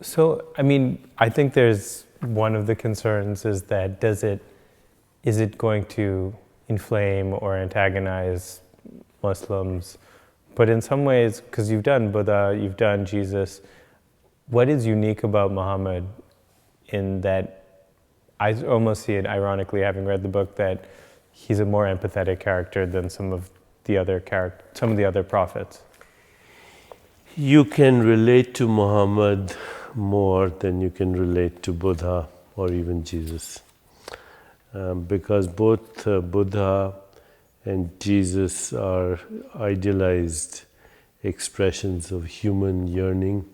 So, I mean, I think there's one of the concerns is that is it going to inflame or antagonize Muslims? But in some ways, because you've done Buddha, you've done Jesus, what is unique about Muhammad in that I almost see it ironically, having read the book, that he's a more empathetic character than some of the other prophets? You can relate to Muhammad more than you can relate to Buddha or even Jesus. Because both Buddha and Jesus are idealized expressions of human yearning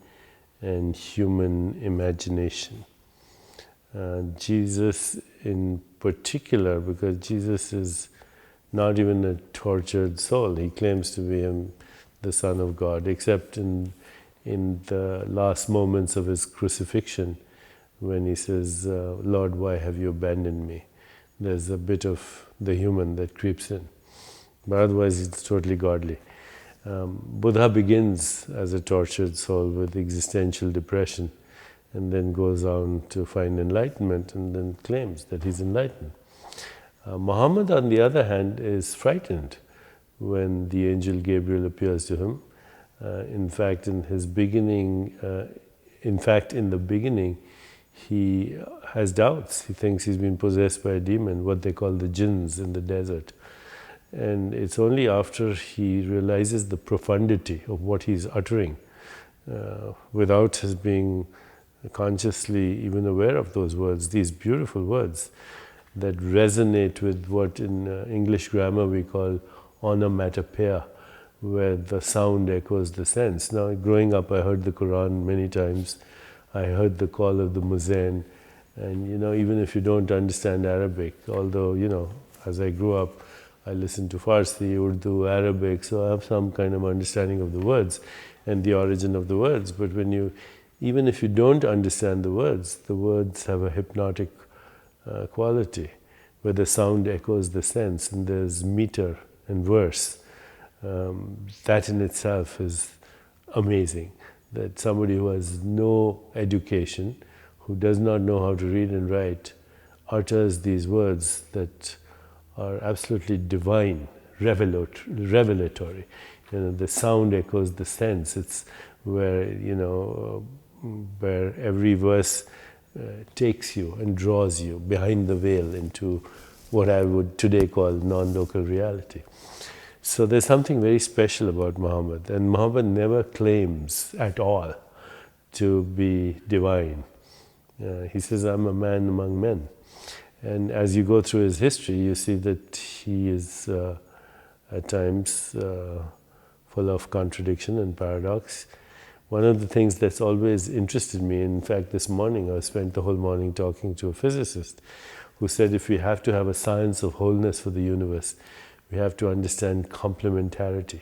and human imagination. Jesus in particular, because Jesus is not even a tortured soul. He claims to be the Son of God, except in the last moments of his crucifixion, when he says, Lord, why have you abandoned me? There's a bit of the human that creeps in. But otherwise, it's totally godly. Buddha begins as a tortured soul with existential depression, and then goes on to find enlightenment, and then claims that he's enlightened. Muhammad, on the other hand, is frightened when the angel Gabriel appears to him. In the beginning, he has doubts. He thinks he's been possessed by a demon, what they call the jinns in the desert. And it's only after he realizes the profundity of what he's uttering, without his being consciously even aware of those words, these beautiful words that resonate with what in English grammar we call onomatopoeia, where the sound echoes the sense. Now, growing up, I heard the Quran many times. I heard the call of the muezzin, and even if you don't understand Arabic, although as I grew up, I listened to Farsi, Urdu, Arabic, so I have some kind of understanding of the words and the origin of the words. But even if you don't understand the words have a hypnotic quality, where the sound echoes the sense, and there's meter and verse. That in itself is amazing, that somebody who has no education, who does not know how to read and write, utters these words that are absolutely divine, revelatory. The sound echoes the sense. It's where every verse takes you and draws you behind the veil into what I would today call non-local reality. So there's something very special about Muhammad, and Muhammad never claims at all to be divine. He says, I'm a man among men. And as you go through his history, you see that he is at times full of contradiction and paradox. One of the things that's always interested me, in fact this morning I spent the whole morning talking to a physicist who said if we have to have a science of wholeness for the universe, we have to understand complementarity,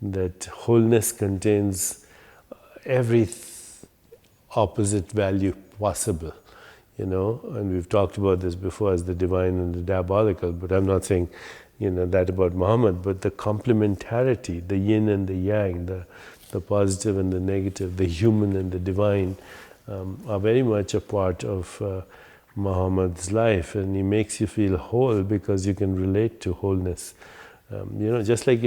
that wholeness contains every opposite value possible, and we've talked about this before as the divine and the diabolical, but I'm not saying that about Muhammad, but the complementarity, the yin and the yang, the positive and the negative, the human and the divine, are very much a part of Muhammad's life, and he makes you feel whole because you can relate to wholeness. Just like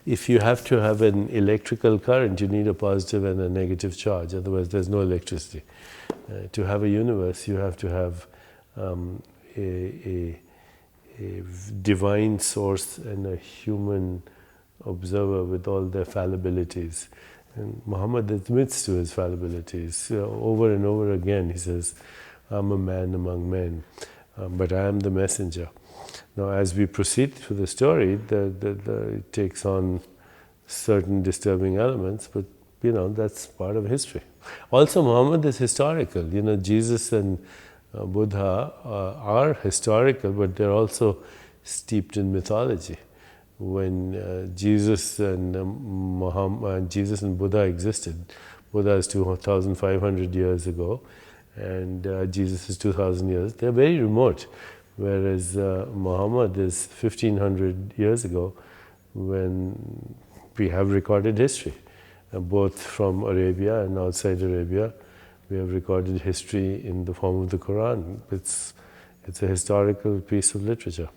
if you have to have an electrical current, you need a positive and a negative charge, otherwise there's no electricity. To have a universe, you have to have a divine source and a human observer with all their fallibilities. And Muhammad admits to his fallibilities. Over and over again he says, I'm a man among men, but I am the messenger. Now as we proceed through the story, it takes on certain disturbing elements, but that's part of history. Also Muhammad is historical. Jesus and Buddha are historical, but they're also steeped in mythology. When Jesus and Buddha existed, Buddha is 2,500 years ago, and Jesus is 2,000 years. They're very remote, whereas Muhammad is 1,500 years ago, when we have recorded history, both from Arabia and outside Arabia, We have recorded history in the form of the Quran. It's a historical piece of literature.